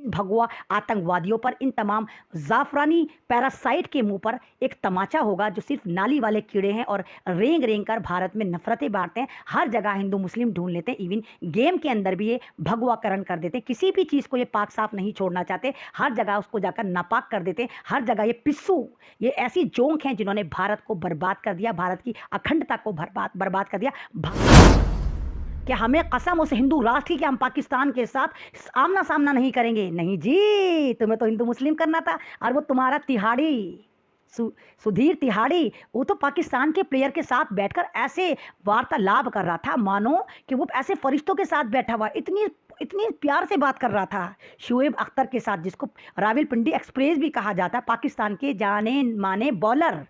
भगवा आतंकवादियों पर, इन तमाम जाफरानी पैरासाइट के मुंह पर एक तमाचा होगा जो सिर्फ नाली वाले कीड़े हैं और रेंग रेंग कर भारत में नफरतें बांटते हैं। हर जगह हिंदू मुस्लिम ढूंढ लेते हैं, इवन गेम के अंदर भी ये भगवाकरण कर देते हैं। किसी भी चीज़ को ये पाक साफ नहीं छोड़ना चाहते, हर जगह उसको जाकर नापाक कर देते हैं। हर जगह ये पिस्सू, ये ऐसी जोंक हैं जिन्होंने भारत को बर्बाद कर दिया, भारत की अखंडता को बर्बाद कर दिया। कि हमें कसम उस हिंदू राष्ट्र की कि हम पाकिस्तान के साथ आमना सामना नहीं करेंगे। नहीं जी, तुम्हें तो हिंदू मुस्लिम करना था। और वो तुम्हारा तिहाड़ी सुधीर तिहाड़ी, वो तो पाकिस्तान के प्लेयर के साथ बैठकर ऐसे वार्तालाप कर रहा था मानो कि वो ऐसे फरिश्तों के साथ बैठा हुआ, इतनी इतनी प्यार से बात कर रहा था शुएब अख्तर के साथ, जिसको रावलपिंडी एक्सप्रेस भी कहा जाता है, पाकिस्तान के जाने माने बॉलर।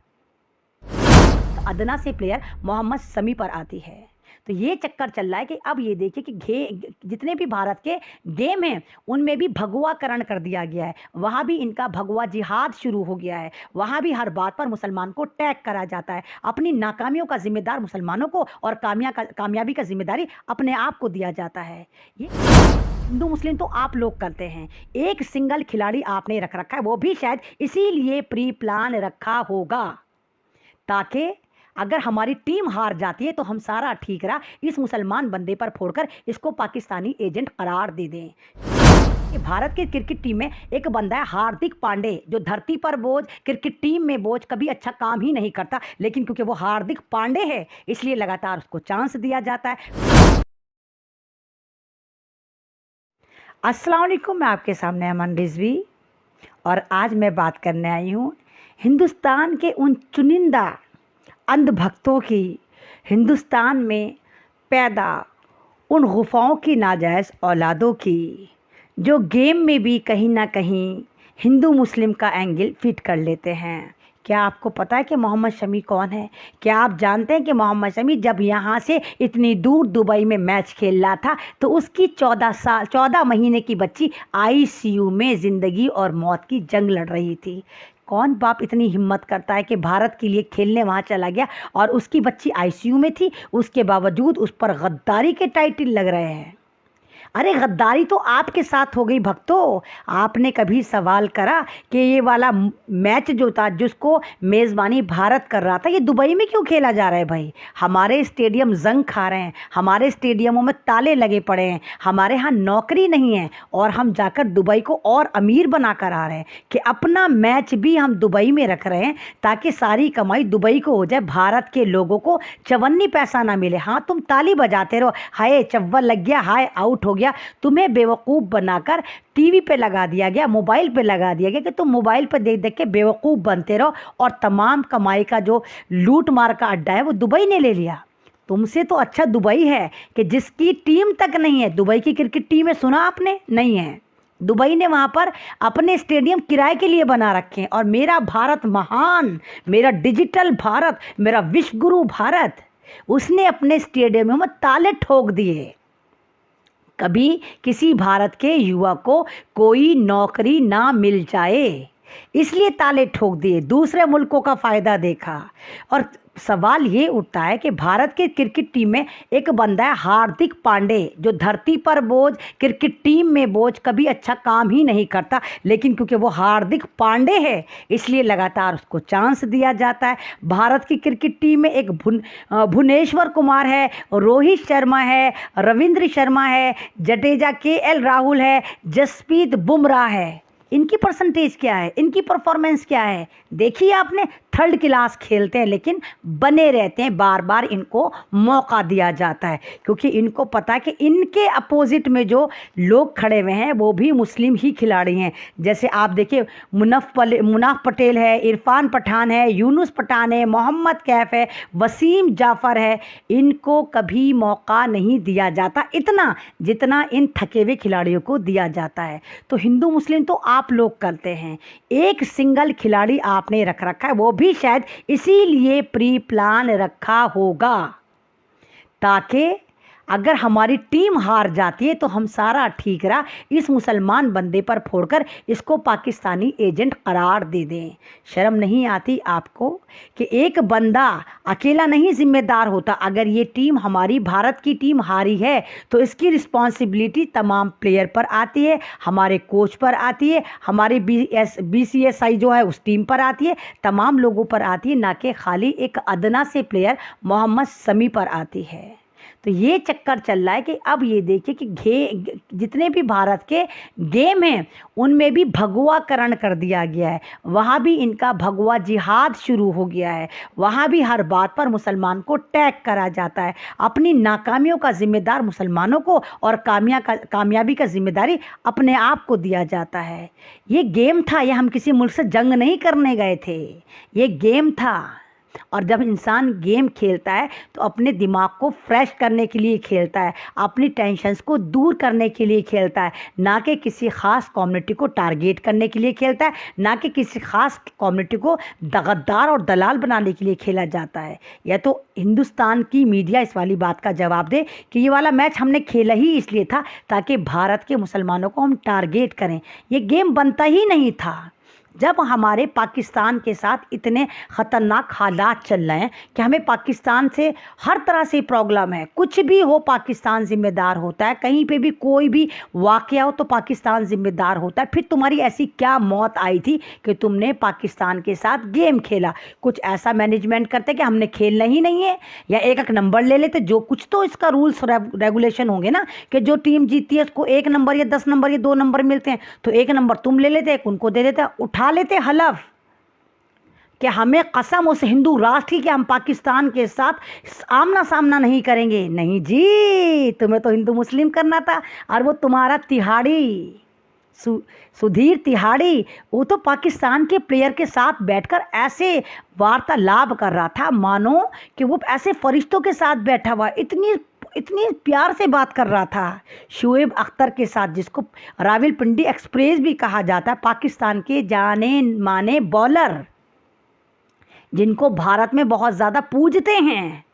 अदना से प्लेयर मोहम्मद शमी पर आती है। तो ये चक्कर चल रहा है कि अब ये देखिए कि जितने भी भारत के गेम हैं उनमें भी भगवाकरण कर दिया गया है। वहाँ भी इनका भगवा जिहाद शुरू हो गया है। वहाँ भी हर बात पर मुसलमान को टैग करा जाता है। अपनी नाकामियों का जिम्मेदार मुसलमानों को और कामयाबी का जिम्मेदारी अपने आप को दिया जाता है। ये हिंदू मुस्लिम तो आप लोग करते हैं, एक सिंगल खिलाड़ी आपने रख रखा है, वो भी शायद इसीलिए प्री प्लान रखा होगा ताकि अगर हमारी टीम हार जाती है तो हम सारा ठीक रहा इस मुसलमान बंदे पर फोड़कर इसको पाकिस्तानी एजेंट करार दे दें। कि भारत की क्रिकेट टीम में एक बंदा है हार्दिक पांडे, जो धरती पर बोझ, क्रिकेट टीम में बोझ, कभी अच्छा काम ही नहीं करता, लेकिन क्योंकि वो हार्दिक पांडे है इसलिए लगातार उसको चांस दिया जाता है। अस्सलाम वालेकुम, मैं आपके सामने अमन रिजवी और आज मैं बात करने आई हूँ हिंदुस्तान के उन चुनिंदा अंधभक्तों की, हिंदुस्तान में पैदा उन गुफाओं की नाजायज़ औलादों की, जो गेम में भी कहीं ना कहीं हिंदू मुस्लिम का एंगल फिट कर लेते हैं। क्या आपको पता है कि मोहम्मद शमी कौन है? क्या आप जानते हैं कि मोहम्मद शमी जब यहाँ से इतनी दूर दुबई में मैच खेल रहा था तो उसकी 14 महीने की बच्ची आईसीयू में ज़िंदगी और मौत की जंग लड़ रही थी। कौन बाप इतनी हिम्मत करता है कि भारत के लिए खेलने वहाँ चला गया और उसकी बच्ची आईसीयू में थी, उसके बावजूद उस पर गद्दारी के टाइटल लग रहे हैं। अरे गद्दारी तो आपके साथ हो गई भक्तों। आपने कभी सवाल करा कि ये वाला मैच जो था जिसको मेज़बानी भारत कर रहा था, ये दुबई में क्यों खेला जा रहा है भाई? हमारे स्टेडियम जंग खा रहे हैं, हमारे स्टेडियमों में ताले लगे पड़े हैं, हमारे यहाँ नौकरी नहीं है और हम जाकर दुबई को और अमीर बना कर आ रहे हैं कि अपना मैच भी हम दुबई में रख रहे हैं ताकि सारी कमाई दुबई को हो जाए, भारत के लोगों को चवन्नी पैसा ना मिले। हाँ, तुम ताली बजाते रहो, हाय चव्वा लग गया, हाय आउट हो गया। तुम्हें बेवकूफ़ बनाकर टीवी पे लगा दिया गया, मोबाइल पे लगा दिया गया कि तुम मोबाइल पे देख देख के बेवकूफ़ बनते रहो और तमाम कमाई का जो लूट मार का अड्डा है वो दुबई ने ले लिया। तुमसे तो अच्छा दुबई है कि जिसकी टीम तक नहीं है। दुबई की क्रिकेट टीम है, सुना आपने? नहीं है। दुबई ने वहाँ पर अपने स्टेडियम किराए के लिए बना रखे हैं और मेरा भारत महान, मेरा डिजिटल भारत, मेरा विश्व गुरु भारत, उसने अपने स्टेडियमों में ताले ठोक दिए। कभी किसी भारत के युवा को कोई नौकरी ना मिल जाए इसलिए ताले ठोक दिए, दूसरे मुल्कों का फ़ायदा देखा। और सवाल ये उठता है कि भारत के क्रिकेट टीम में एक बंदा है हार्दिक पांडे, जो धरती पर बोझ, क्रिकेट टीम में बोझ, कभी अच्छा काम ही नहीं करता, लेकिन क्योंकि वो हार्दिक पांडे है इसलिए लगातार उसको चांस दिया जाता है। भारत की क्रिकेट टीम में एक भुवनेश्वर कुमार है, रोहित शर्मा है, रविंद्र शर्मा है, जडेजा, केएल राहुल है, जसप्रीत बुमराह है। इनकी परसेंटेज क्या है, इनकी परफॉर्मेंस क्या है? देखिए आपने, थर्ड क्लास खेलते हैं लेकिन बने रहते हैं, बार बार इनको मौका दिया जाता है क्योंकि इनको पता है कि इनके अपोजिट में जो लोग खड़े हुए हैं वो भी मुस्लिम ही खिलाड़ी हैं। जैसे आप देखिए, मुनाफ पटेल है, इरफान पठान है, यूनुस पठान है, मोहम्मद कैफ है, वसीम जाफ़र है। इनको कभी मौका नहीं दिया जाता इतना जितना इन थके हुए खिलाड़ियों को दिया जाता है। तो हिंदू मुस्लिम तो आप लोग करते हैं, एक सिंगल खिलाड़ी आपने रख रखा है, वो भी शायद इसीलिए प्री प्लान रखा होगा ताकि अगर हमारी टीम हार जाती है तो हम सारा ठीक रहा इस मुसलमान बंदे पर फोड़कर इसको पाकिस्तानी एजेंट करार दे दें। शर्म नहीं आती आपको कि एक बंदा अकेला नहीं जिम्मेदार होता। अगर ये टीम हमारी भारत की टीम हारी है तो इसकी रिस्पॉन्सिबिलिटी तमाम प्लेयर पर आती है, हमारे कोच पर आती है, हमारे BCSI जो है उस टीम पर आती है, तमाम लोगों पर आती है, ना कि खाली एक अदना से प्लेयर मोहम्मद शमी पर आती है। तो ये चक्कर चल रहा है कि अब ये देखिए कि जितने भी भारत के गेम हैं उनमें भी भगवाकरण कर दिया गया है। वहाँ भी इनका भगवा जिहाद शुरू हो गया है। वहाँ भी हर बात पर मुसलमान को टैग करा जाता है। अपनी नाकामियों का जिम्मेदार मुसलमानों को और कामयाबी का जिम्मेदारी अपने आप को दिया जाता है। ये गेम था, ये हम किसी मुल्क से जंग नहीं करने गए थे, ये गेम था। और जब इंसान गेम खेलता है तो अपने दिमाग को फ्रेश करने के लिए खेलता है, अपनी टेंशन्स को दूर करने के लिए खेलता है, ना कि किसी ख़ास कम्युनिटी को टारगेट करने के लिए खेलता है, ना कि किसी ख़ास कम्युनिटी को गद्दार और दलाल बनाने के लिए खेला जाता है। या तो हिंदुस्तान की मीडिया इस वाली बात का जवाब दे कि ये वाला मैच हमने खेला ही इसलिए था ताकि भारत के मुसलमानों को हम टारगेट करें। ये गेम बनता ही नहीं था। जब हमारे पाकिस्तान के साथ इतने ख़तरनाक हालात चल रहे हैं कि हमें पाकिस्तान से हर तरह से प्रॉब्लम है, कुछ भी हो पाकिस्तान ज़िम्मेदार होता है, कहीं पे भी कोई भी वाक़या हो तो पाकिस्तान ज़िम्मेदार होता है। फिर तुम्हारी ऐसी क्या मौत आई थी कि तुमने पाकिस्तान के साथ गेम खेला? कुछ ऐसा मैनेजमेंट करते कि हमने खेलना ही नहीं है, या एक एक नंबर ले लेते। जो कुछ तो इसका रूल्स रेगुलेशन होंगे ना कि जो टीम जीतती है उसको 1 नंबर या 10 नंबर या 2 नंबर मिलते हैं, तो 1 नंबर तुम ले लेते, एक उनको दे देते, उठा लेते हलफ कि हमें कसम उस हिंदू राष्ट्र की कि हम पाकिस्तान के साथ आमना सामना नहीं करेंगे। नहीं जी, तुम्हें तो हिंदू मुस्लिम करना था। और वो तुम्हारा तिहाड़ी सुधीर तिहाड़ी, वो तो पाकिस्तान के प्लेयर के साथ बैठकर ऐसे वार्तालाप कर रहा था मानो कि वो ऐसे फरिश्तों के साथ बैठा हुआ, इतनी प्यार से बात कर रहा था शुएब अख्तर के साथ, जिसको रावलपिंडी एक्सप्रेस भी कहा जाता है। पाकिस्तान के जाने माने बॉलर जिनको भारत में बहुत ज़्यादा पूजते हैं,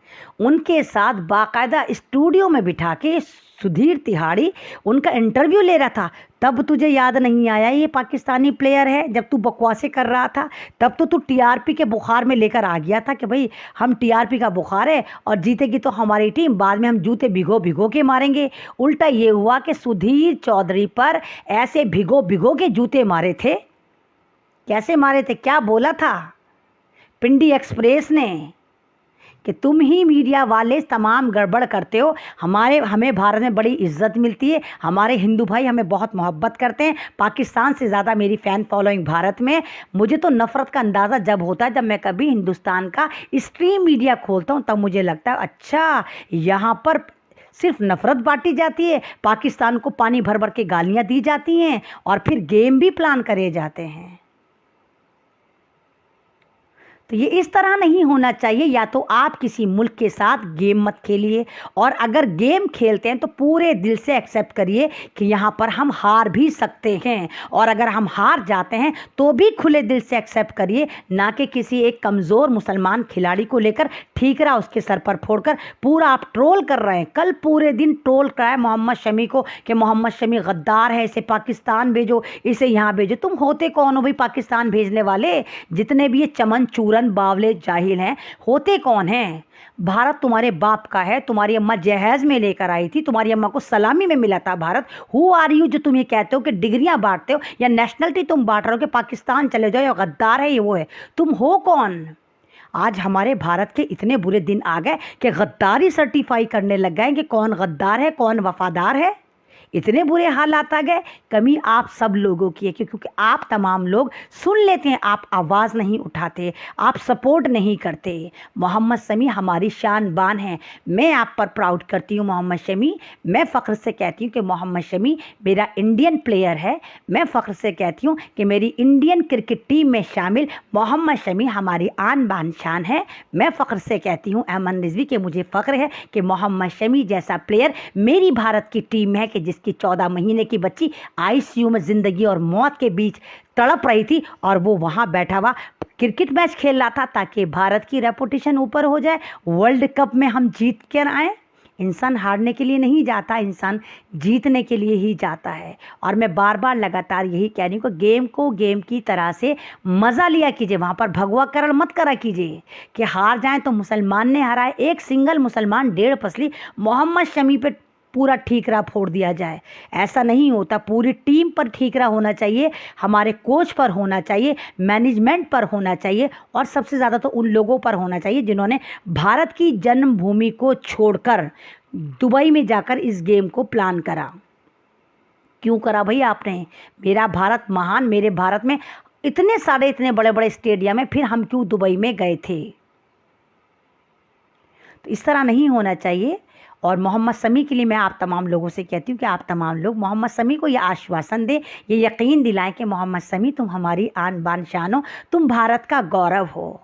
उनके साथ बाकायदा स्टूडियो में बिठा के सुधीर तिहाड़ी उनका इंटरव्यू ले रहा था। तब तुझे याद नहीं आया ये पाकिस्तानी प्लेयर है? जब तू बकवासें कर रहा था तब तो तू TRP के बुखार में लेकर आ गया था कि भाई हम TRP का बुखार है और जीतेगी तो हमारी टीम, बाद में हम जूते भिगो भिगो के मारेंगे। उल्टा ये हुआ कि सुधीर चौधरी पर ऐसे भिगो भिगो के जूते मारे थे। कैसे मारे थे? क्या बोला था पिंडी एक्सप्रेस ने कि तुम ही मीडिया वाले तमाम गड़बड़ करते हो, हमें भारत में बड़ी इज्जत मिलती है, हमारे हिंदू भाई हमें बहुत मोहब्बत करते हैं, पाकिस्तान से ज़्यादा मेरी फ़ैन फॉलोइंग भारत में। मुझे तो नफ़रत का अंदाज़ा जब होता है जब मैं कभी हिंदुस्तान का स्ट्रीम मीडिया खोलता हूँ, तब मुझे लगता है अच्छा यहाँ पर सिर्फ नफ़रत बांटी जाती है, पाकिस्तान को पानी भर भर के गालियाँ दी जाती हैं और फिर गेम भी प्लान करे जाते हैं। तो ये इस तरह नहीं होना चाहिए। या तो आप किसी मुल्क के साथ गेम मत खेलिए, और अगर गेम खेलते हैं तो पूरे दिल से एक्सेप्ट करिए कि यहाँ पर हम हार भी सकते हैं, और अगर हम हार जाते हैं तो भी खुले दिल से एक्सेप्ट करिए, ना कि किसी एक कमज़ोर मुसलमान खिलाड़ी को लेकर ठीकरा उसके सर पर फोड़कर पूरा आप ट्रोल कर रहे हैं। कल पूरे दिन ट्रोल कराया मोहम्मद शमी को कि मोहम्मद शमी गद्दार है, इसे पाकिस्तान भेजो, इसे यहाँ भेजो। तुम होते कौन हो भाई पाकिस्तान भेजने वाले? जितने भी ये चमन चूरन बावले जाहिल हैं, होते कौन हैं? भारत तुम्हारे बाप का है, तुम्हारी अम्मा जहेज में लेकर आई थी, तुम्हारी अम्मा को सलामी में मिला था भारत। हु आर यू जो तुम ये कहते हो कि डिग्रियां बांटते हो या नेशनलिटी तुम बांट रहे हो कि पाकिस्तान चले जाओ या गद्दार है ये वो है? तुम हो कौन? आज हमारे भारत के इतने बुरे दिन आ गए कि गद्दारी सर्टिफाई करने लग गए कि कौन गद्दार है कौन वफादार है। इतने बुरे हालात आ गए। कमी आप सब लोगों की है, क्योंकि आप तमाम लोग सुन लेते हैं, आप आवाज़ नहीं उठाते, आप सपोर्ट नहीं करते। मोहम्मद शमी हमारी शान बान है, मैं आप पर प्राउड करती हूँ मोहम्मद शमी। मैं फ़ख्र से कहती हूँ कि मोहम्मद शमी मेरा इंडियन प्लेयर है। मैं फ़ख्र से कहती हूँ कि मेरी इंडियन क्रिकेट टीम में शामिल मोहम्मद शमी हमारी आन बान शान है। मैं फ़ख्र से कहती हूँ अमन रिजवी कि मुझे फ़ख्र है कि मोहम्मद शमी जैसा प्लेयर मेरी भारत की टीम में है, कि कि 14 महीने की बच्ची ICU में ज़िंदगी और मौत के बीच तड़प रही थी और वो वहाँ बैठा हुआ क्रिकेट मैच खेल रहा था ताकि भारत की रेपुटेशन ऊपर हो जाए, वर्ल्ड कप में हम जीत कर आए। इंसान हारने के लिए नहीं जाता, इंसान जीतने के लिए ही जाता है। और मैं बार बार लगातार यही कह रही हूँ कि गेम को गेम की तरह से मज़ा लिया कीजिए, वहाँ पर भगवाकरण मत करा कीजिए कि हार जाएं तो मुसलमान ने हराए। एक सिंगल मुसलमान 1.5 फसली मोहम्मद शमी पे पूरा ठीकरा फोड़ दिया जाए, ऐसा नहीं होता। पूरी टीम पर ठीकरा होना चाहिए, हमारे कोच पर होना चाहिए, मैनेजमेंट पर होना चाहिए, और सबसे ज़्यादा तो उन लोगों पर होना चाहिए जिन्होंने भारत की जन्मभूमि को छोड़कर दुबई में जाकर इस गेम को प्लान करा। क्यों करा भाई आपने? मेरा भारत महान, मेरे भारत में इतने सारे इतने बड़े बड़े स्टेडियम है, फिर हम क्यों दुबई में गए थे? तो इस तरह नहीं होना चाहिए। और मोहम्मद शमी के लिए मैं आप तमाम लोगों से कहती हूँ कि आप तमाम लोग मोहम्मद शमी को ये आश्वासन दें, ये यकीन दिलाएं कि मोहम्मद शमी तुम हमारी आन बान शान हो, तुम भारत का गौरव हो,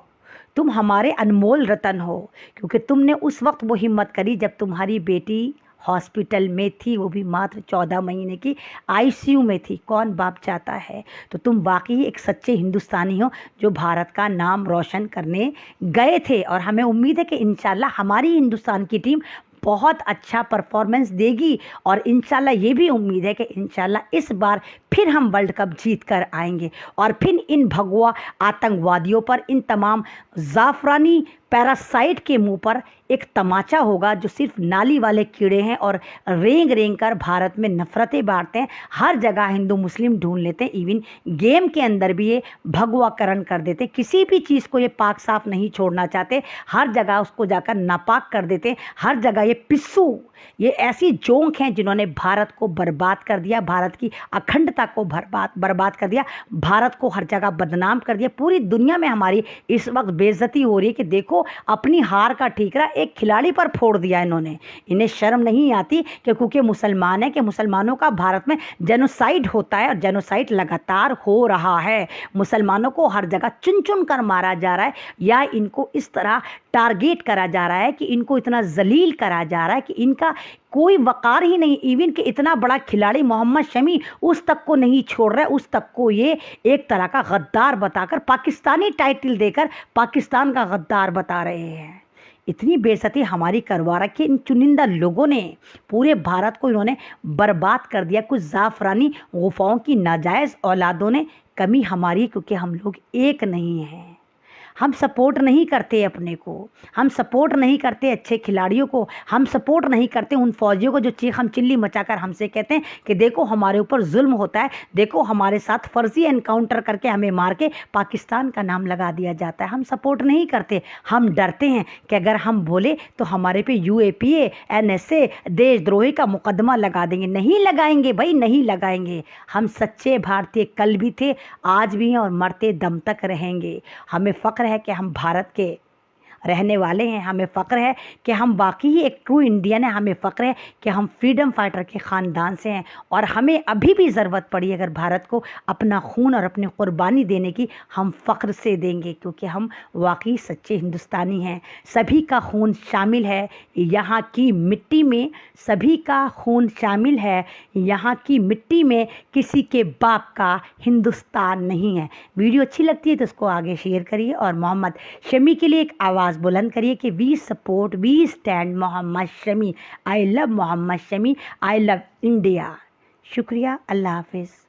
तुम हमारे अनमोल रतन हो। क्योंकि तुमने उस वक्त वो हिम्मत करी जब तुम्हारी बेटी हॉस्पिटल में थी, वो भी मात्र 14 महीने की आईसीयू में थी। कौन बाप चाहता है? तो तुम वाकई एक सच्चे हिंदुस्तानी हो जो भारत का नाम रोशन करने गए थे। और हमें उम्मीद है कि इंशाल्लाह हमारी हिंदुस्तान की टीम बहुत अच्छा परफॉर्मेंस देगी, और इंशाल्लाह ये भी उम्मीद है कि इंशाल्लाह इस बार फिर हम वर्ल्ड कप जीत कर आएंगे, और फिर इन भगवा आतंकवादियों पर, इन तमाम जाफरानी पैरासाइट के मुंह पर एक तमाचा होगा, जो सिर्फ नाली वाले कीड़े हैं और रेंग रेंग कर भारत में नफरतें बांटते हैं। हर जगह हिंदू मुस्लिम ढूंढ लेते हैं, इवन गेम के अंदर भी ये भगवाकरण कर देते हैं। किसी भी चीज़ को ये पाक साफ नहीं छोड़ना चाहते, हर जगह उसको जाकर नापाक कर देते हैं। हर जगह ये पिस्सू, ये ऐसी जोंक हैं जिन्होंने भारत को बर्बाद कर दिया, भारत की अखंडता को बर्बाद कर दिया, भारत को हर जगह बदनाम कर दिया। पूरी दुनिया में हमारी इस वक्त बेइज्जती हो रही है कि देखो अपनी हार का ठीकरा एक खिलाड़ी पर फोड़ दिया इन्होंने। इन्हें शर्म नहीं आती कि क्योंकि मुसलमान है कि मुसलमानों का भारत में जेनोसाइड होता है, और जेनोसाइड लगातार हो रहा है। मुसलमानों को हर जगह चुन चुन कर मारा जा रहा है, या इनको इस तरह टारगेट करा जा रहा है कि इनको इतना जलील करा जा रहा है कि इनका कोई वकार ही नहीं। इवन कि इतना बड़ा खिलाड़ी मोहम्मद शमी उस तक को नहीं छोड़ रहा है, उस तक को ये एक तरह का गद्दार बताकर, पाकिस्तानी टाइटल देकर पाकिस्तान का गद्दार बता रहे हैं। इतनी बेइज्जती हमारी करवा रखी इन चुनिंदा लोगों ने, पूरे भारत को इन्होंने बर्बाद कर दिया। कुछ जाफरानी गुफाओं की नाजायज़ औलादों ने। कमी हमारी, क्योंकि हम लोग एक नहीं हैं। हम सपोर्ट नहीं करते अपने को, हम सपोर्ट नहीं करते अच्छे खिलाड़ियों को, हम सपोर्ट नहीं करते उन फौजियों को जो चीख हम चिल्ली मचाकर हमसे कहते हैं कि देखो हमारे ऊपर जुल्म होता है, देखो हमारे साथ फर्जी एनकाउंटर करके हमें मार के पाकिस्तान का नाम लगा दिया जाता है। हम सपोर्ट नहीं करते, हम डरते हैं कि अगर हम बोले तो हमारे पे UAPA NSA देशद्रोही का मुकदमा लगा देंगे। नहीं लगाएंगे भाई, नहीं लगाएंगे। हम सच्चे भारतीय कल भी थे, आज भी हैं, और मरते दम तक रहेंगे। हमें फ़ख्र है कि हम भारत के रहने वाले हैं, हमें फ़ख्र है कि हम बाकी ही एक ट्रू इंडियन है, हमें फ़ख्र है कि हम फ्रीडम फाइटर के ख़ानदान से हैं। और हमें अभी भी ज़रूरत पड़ी अगर भारत को अपना खून और अपनी क़ुरबानी देने की, हम फ़ख्र से देंगे, क्योंकि हम वाकई सच्चे हिंदुस्तानी हैं। सभी का खून शामिल है यहाँ की मिट्टी में, सभी का खून शामिल है यहाँ की मिट्टी में, किसी के बाप का हिंदुस्तान नहीं है। वीडियो अच्छी लगती है तो उसको आगे शेयर करिए, और मोहम्मद शमी के लिए एक आवाज़ बुलंद करिए कि we support, we stand Mohammed Shami. I love Mohammed Shami, I love India. शुक्रिया, अल्लाह हाफिज़।